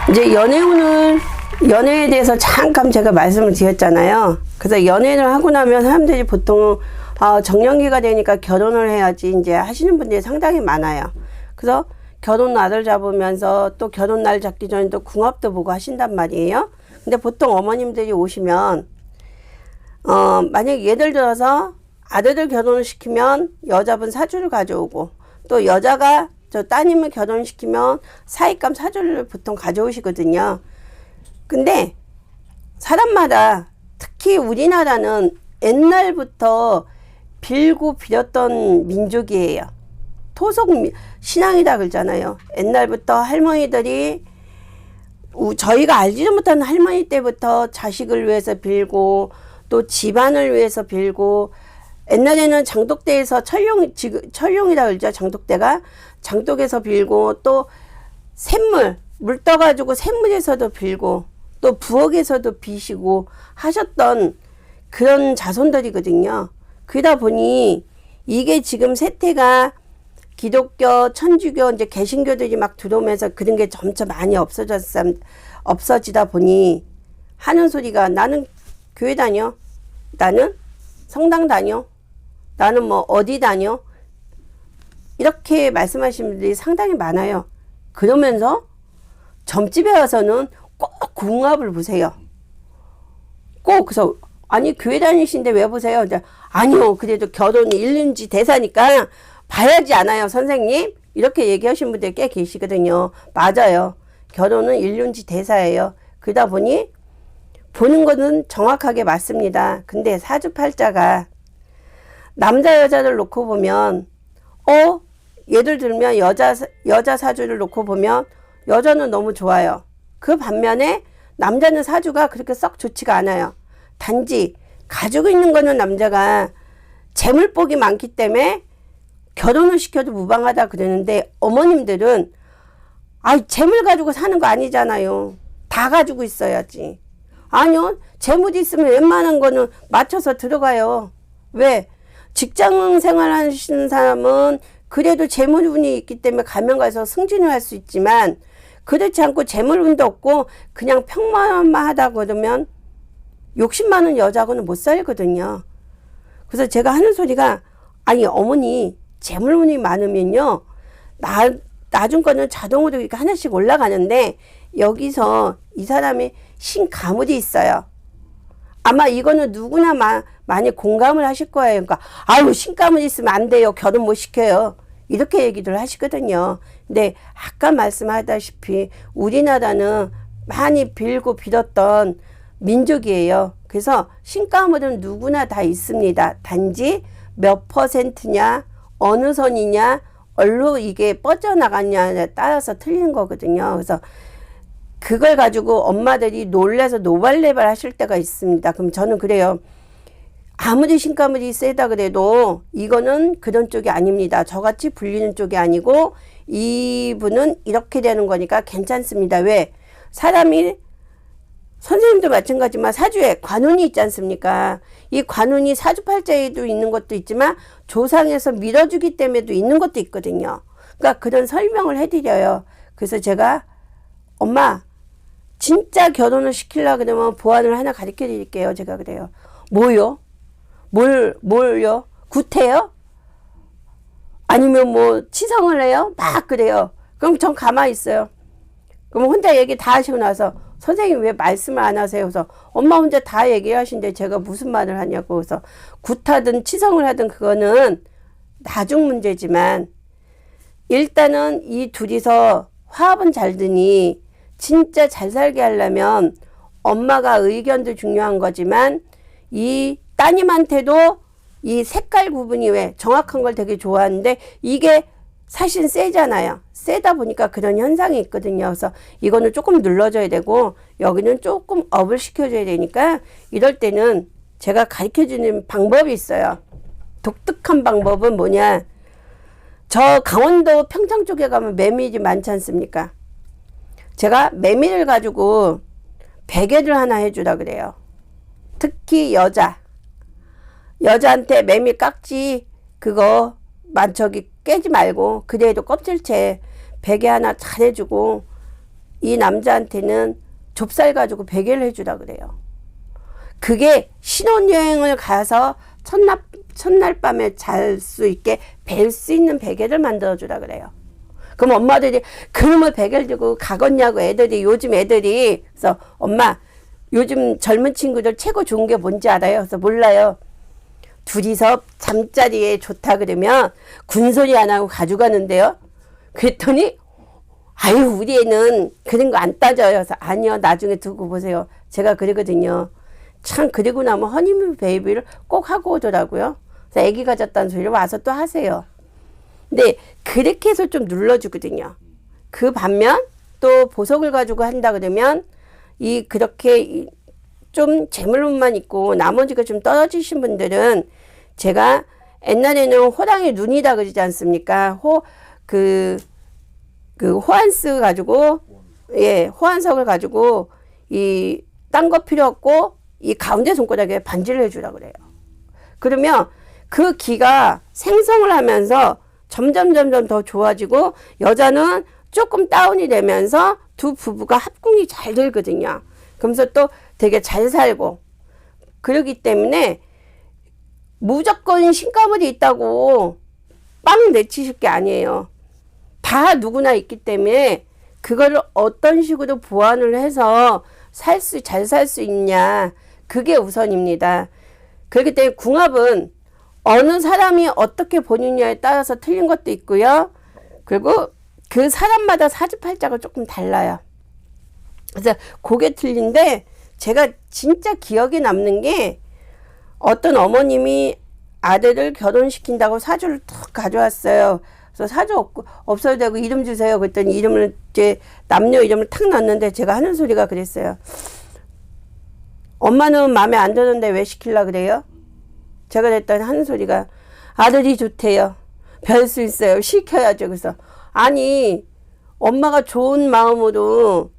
이제 연애에 대해서 잠깐 제가 말씀을 드렸잖아요. 그래서 연애를 하고 나면 사람들이 보통 정년기가 되니까 결혼을 해야지 이제 하시는 분들이 상당히 많아요. 그래서 결혼 날을 잡으면서 또 결혼 날 잡기 전에 또 궁합도 보고 하신단 말이에요. 근데 보통 어머님들이 오시면 만약 예를 들어서 아들을 결혼을 시키면 여자분 사주를 가져오고, 또 여자가 저 따님을 결혼시키면 사익감 사주를 보통 가져오시거든요. 근데 사람마다, 특히 우리나라는 옛날부터 빌고 빌었던 민족이에요. 토속 신앙이다 그러잖아요. 옛날부터 할머니들이, 저희가 알지도 못하는 할머니 때부터 자식을 위해서 빌고, 또 집안을 위해서 빌고, 옛날에는 장독대에서 철룡이라 그러죠. 장독대가 장독에서 빌고, 또 샘물 물 떠가지고 샘물에서도 빌고, 또 부엌에서도 비시고 하셨던 그런 자손들이거든요. 그러다 보니 이게 지금 세태가 기독교, 천주교, 이제 개신교들이 막 들어오면서 그런 게 점차 많이 없어지다 보니 하는 소리가, 나는 교회 다녀, 나는 성당 다녀, 나는 뭐 어디 다녀, 이렇게 말씀하시는 분들이 상당히 많아요. 그러면서 점집에 와서는 꼭 궁합을 보세요. 꼭. 그래서 아니 교회 다니신데 왜 보세요? 이제 아니요, 그래도 결혼이 일륜지 대사니까 봐야지 않아요 선생님, 이렇게 얘기하신 분들 꽤 계시거든요. 맞아요, 결혼은 일륜지 대사예요. 그러다 보니 보는 거는 정확하게 맞습니다. 근데 사주팔자가 남자 여자를 놓고 보면, 예를 들면 여자 사주를 놓고 보면 여자는 너무 좋아요. 그 반면에 남자는 사주가 그렇게 썩 좋지가 않아요. 단지 가지고 있는 거는 남자가 재물복이 많기 때문에 결혼을 시켜도 무방하다 그러는데, 어머님들은 재물 가지고 사는 거 아니잖아요. 다 가지고 있어야지. 아니요, 재물이 있으면 웬만한 거는 맞춰서 들어가요. 왜? 직장 생활 하시는 사람은 그래도 재물운이 있기 때문에 가면 가서 승진을 할 수 있지만, 그렇지 않고 재물운도 없고 그냥 평범만 하다 그러면 욕심 많은 여자하고는 못 살거든요. 그래서 제가 하는 소리가, 아니 어머니 재물운이 많으면요, 나중 거는 자동으로 이렇게 하나씩 올라가는데, 여기서 이 사람이 신가물이 있어요. 아마 이거는 누구나 많이 공감을 하실 거예요. 그러니까 신가물이 있으면 안 돼요, 결혼 못 시켜요, 이렇게 얘기를 하시거든요. 근데 아까 말씀하다시피 우리나라는 많이 빌고 빌었던 민족이에요. 그래서 신가물은 누구나 다 있습니다. 단지 몇 퍼센트냐, 어느 선이냐, 얼로 이게 뻗어나갔냐에 따라서 틀리는 거거든요. 그래서 그걸 가지고 엄마들이 놀라서 노발레발 하실 때가 있습니다. 그럼 저는 그래요. 아무리 신가물이 세다 그래도 이거는 그런 쪽이 아닙니다. 저같이 불리는 쪽이 아니고 이분은 이렇게 되는 거니까 괜찮습니다. 왜? 사람이, 선생님도 마찬가지지만 사주에 관운이 있지 않습니까? 이 관운이 사주팔자에도 있는 것도 있지만 조상에서 밀어주기 때문에도 있는 것도 있거든요. 그러니까 그런 설명을 해드려요. 그래서 제가, 엄마 진짜 결혼을 시키려고 그러면 보안을 하나 가르쳐 드릴게요. 제가 그래요. 뭐요? 뭘요? 구태요? 아니면 뭐 치성을 해요? 막 그래요. 그럼 전 가만히 있어요. 그럼 혼자 얘기 다 하시고 나서, 선생님 왜 말씀을 안 하세요? 그래서 엄마 혼자 다 얘기하시는데 제가 무슨 말을 하냐고. 그래서 굿하든 치성을 하든 그거는 나중 문제지만, 일단은 이 둘이서 화합은 잘 드니 진짜 잘 살게 하려면 엄마가 의견도 중요한 거지만, 이 따님한테도 이 색깔 구분이, 왜 정확한 걸 되게 좋아하는데 이게 사실 세잖아요. 세다 보니까 그런 현상이 있거든요. 그래서 이거는 조금 눌러줘야 되고 여기는 조금 업을 시켜줘야 되니까, 이럴 때는 제가 가르쳐주는 방법이 있어요. 독특한 방법은 뭐냐, 저 강원도 평창 쪽에 가면 메밀이 많지 않습니까? 제가 메밀을 가지고 베개를 하나 해주라 그래요. 특히 여자한테 메밀 깍지 그거 저기 깨지 말고 그래도 껍질째 베개 하나 잘 해주고, 이 남자한테는 좁쌀 가지고 베개를 해주라 그래요. 그게 신혼여행을 가서 첫날 밤에 잘 수 있게 벨 수 있는 베개를 만들어주라 그래요. 그럼 엄마들이 그놈의 베개를 들고 가겠냐고 애들이, 요즘 애들이. 그래서 엄마, 요즘 젊은 친구들 최고 좋은 게 뭔지 알아요? 그래서 몰라요. 둘이서 잠자리에 좋다 그러면 군소리 안 하고 가져가는데요. 그랬더니 아유, 우리 애는 그런 거 안 따져요. 그래서 아니요, 나중에 두고 보세요. 제가 그러거든요. 참, 그리고 나면 허니문 베이비를 꼭 하고 오더라고요. 그래서 애기 가졌다는 소리를 와서 또 하세요. 근데 그렇게 해서 좀 눌러주거든요. 그 반면 또 보석을 가지고 한다 그러면 그렇게 좀 재물운만 있고 나머지가 좀 떨어지신 분들은 제가 옛날에는 호랑이 눈이다 그러지 않습니까? 그 호환스 가지고, 예, 호환석을 가지고 딴 거 필요 없고 이 가운데 손가락에 반지를 해주라 그래요. 그러면 그 기가 생성을 하면서 점점 더 좋아지고 여자는 조금 다운이 되면서 두 부부가 합궁이 잘 되거든요. 그러면서 또 되게 잘 살고. 그러기 때문에 무조건 신가물이 있다고 빵 내치실 게 아니에요. 다 누구나 있기 때문에 그거를 어떤 식으로 보완을 해서 잘 살 수 있냐, 그게 우선입니다. 그렇기 때문에 궁합은 어느 사람이 어떻게 보느냐에 따라서 틀린 것도 있고요. 그리고 그 사람마다 사주팔자가 조금 달라요. 그래서 그게 틀린데, 제가 진짜 기억에 남는 게 어떤 어머님이 아들을 결혼시킨다고 사주를 툭 가져왔어요. 그래서 사주 없어도 되고 이름 주세요. 그랬더니 이름을 이제 남녀 이름을 탁 넣었는데 제가 하는 소리가 그랬어요. 엄마는 마음에 안 드는데 왜 시킬라 그래요? 제가 그랬더니 하는 소리가 아들이 좋대요. 별 수 있어요. 시켜야죠. 그래서 아니, 엄마가 좋은 마음으로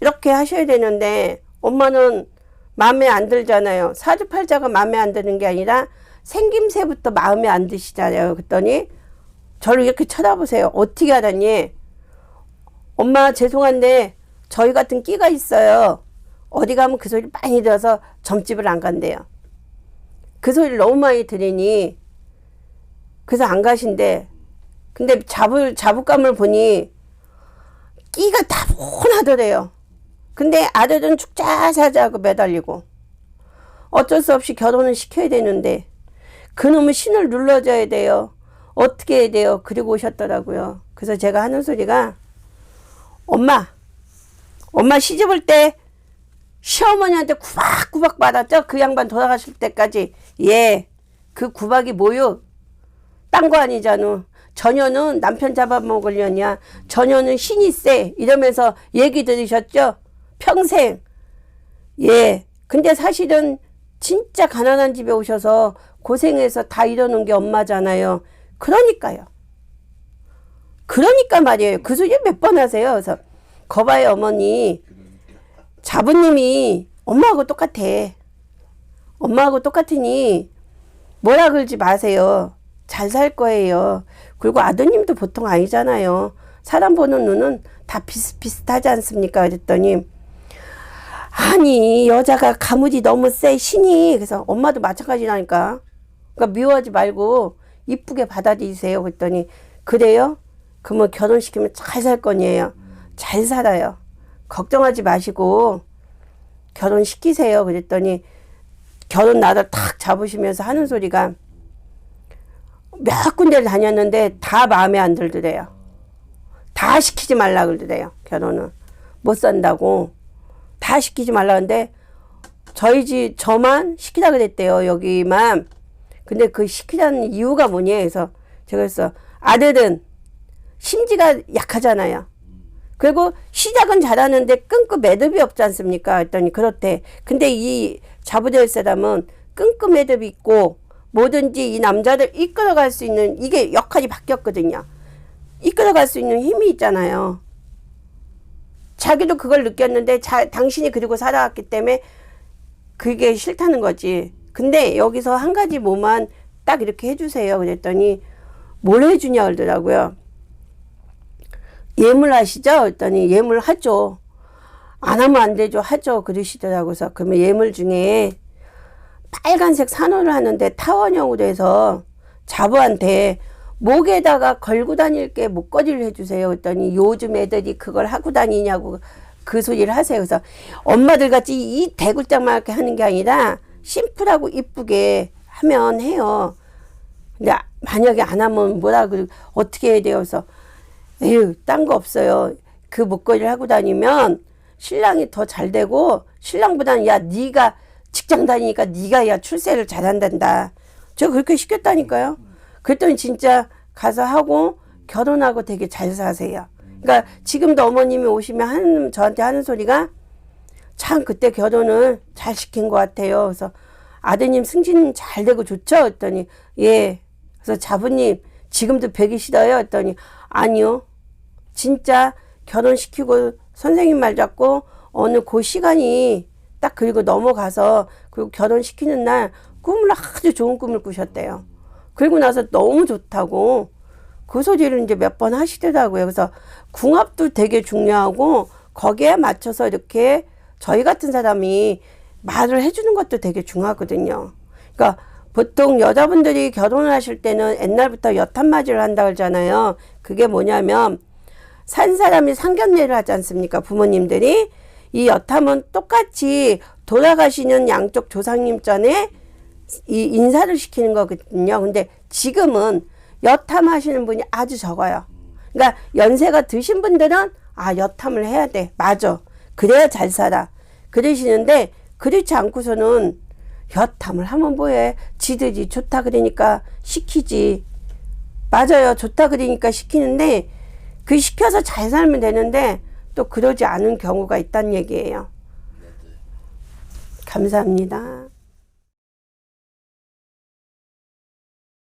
이렇게 하셔야 되는데 엄마는 마음에 안 들잖아요. 사주팔자가 마음에 안 드는 게 아니라 생김새부터 마음에 안 드시잖아요. 그랬더니 저를 이렇게 쳐다보세요. 어떻게 알았니? 엄마 죄송한데 저희 같은 끼가 있어요. 어디 가면 그 소리 많이 들어서 점집을 안 간대요. 그 소리를 너무 많이 들으니 그래서 안 가신대. 근데 자부감을 보니 끼가 다분하더래요. 근데 아들은 죽자사자하고 매달리고 어쩔 수 없이 결혼을 시켜야 되는데 그놈의 신을 눌러줘야 돼요. 어떻게 해야 돼요? 그리고 오셨더라고요. 그래서 제가 하는 소리가 엄마 시집올 때 시어머니한테 구박구박 받았죠? 그 양반 돌아가실 때까지. 예, 그 구박이 뭐요? 딴 거 아니잖아. 전혀는 남편 잡아먹으려냐, 전혀는 신이 세, 이러면서 얘기 들으셨죠? 평생. 예, 근데 사실은 진짜 가난한 집에 오셔서 고생해서 다 이뤄놓은 게 엄마잖아요. 그러니까 말이에요. 그 소리 몇 번 하세요. 그래서 거봐요, 어머니. 자부님이 엄마하고 똑같아. 엄마하고 똑같으니 뭐라 그러지 마세요. 잘 살 거예요. 그리고 아드님도 보통 아니잖아요. 사람 보는 눈은 다 비슷비슷하지 않습니까? 그랬더니 아니, 여자가 가물이 너무 세, 신이. 그래서 엄마도 마찬가지라니까. 그러니까 미워하지 말고 이쁘게 받아들이세요. 그랬더니 그래요? 그러면 결혼시키면 잘 살 거니에요. 잘 살아요. 걱정하지 마시고 결혼시키세요. 그랬더니 결혼 날을 탁 잡으시면서 하는 소리가 몇 군데를 다녔는데 다 마음에 안 들더래요. 다 시키지 말라 그러더래요. 결혼은 못 산다고 다 시키지 말라는데 저만 시키라 그랬대요. 여기만. 근데 그 시키라는 이유가 뭐냐 해서 제가 그래서 아들은 심지가 약하잖아요. 그리고 시작은 잘하는데 끈끈 매듭이 없지 않습니까? 했더니 그렇대. 근데 이 자부될 사람은 끈끈 매듭이 있고 뭐든지 이 남자를 이끌어갈 수 있는, 이게 역할이 바뀌었거든요. 이끌어갈 수 있는 힘이 있잖아요. 자기도 그걸 느꼈는데 당신이 그리고 살아왔기 때문에 그게 싫다는 거지. 근데 여기서 한 가지 뭐만 딱 이렇게 해주세요. 그랬더니 뭘 해주냐 그러더라고요. 예물하시죠? 했더니 예물하죠. 안 하면 안 되죠. 하죠. 그러시더라고요. 그래서 그러면 예물 중에 빨간색 산호를 하는데 타원형으로 해서 자부한테 목에다가 걸고 다닐 게 목걸이를 해주세요. 그랬더니 요즘 애들이 그걸 하고 다니냐고 그 소리를 하세요. 그래서 엄마들 같이 이 대굴장만하게 하는 게 아니라 심플하고 이쁘게 하면 해요. 근데 만약에 안 하면 뭐라 그래 어떻게 해야 돼요? 그래서 에휴 딴 거 없어요. 그 목걸이를 하고 다니면 신랑이 더 잘 되고 신랑보다는 야 네가 직장 다니니까 네가 야 출세를 잘한단다. 제가 그렇게 시켰다니까요. 그랬더니 진짜 가서 하고 결혼하고 되게 잘 사세요. 그러니까 지금도 어머님이 오시면 저한테 하는 소리가 참 그때 결혼을 잘 시킨 것 같아요. 그래서 아드님 승진 잘 되고 좋죠? 했더니 예. 그래서 자부님 지금도 뵈기 싫어요? 했더니 아니요. 진짜 결혼시키고 선생님 말 잡고 어느 그 시간이 딱 그리고 넘어가서 그리고 결혼시키는 날 꿈을 아주 좋은 꿈을 꾸셨대요. 그리고 나서 너무 좋다고 그 소리를 이제 몇 번 하시더라고요. 그래서 궁합도 되게 중요하고 거기에 맞춰서 이렇게 저희 같은 사람이 말을 해주는 것도 되게 중요하거든요. 그러니까 보통 여자분들이 결혼을 하실 때는 옛날부터 여탄맞이를 한다고 하잖아요. 그게 뭐냐면 산 사람이 상견례를 하지 않습니까? 부모님들이. 이 여탐은 똑같이 돌아가시는 양쪽 조상님 전에 이 인사를 시키는 거거든요. 근데 지금은 여탐 하시는 분이 아주 적어요. 그러니까 연세가 드신 분들은 아 여탐을 해야 돼. 맞아. 그래야 잘 살아. 그러시는데 그렇지 않고서는 여탐을 하면 뭐해. 지들이 좋다 그러니까 시키지. 맞아요. 좋다 그러니까 시키는데 그 시켜서 잘 살면 되는데 또 그러지 않은 경우가 있다는 얘기예요. 감사합니다.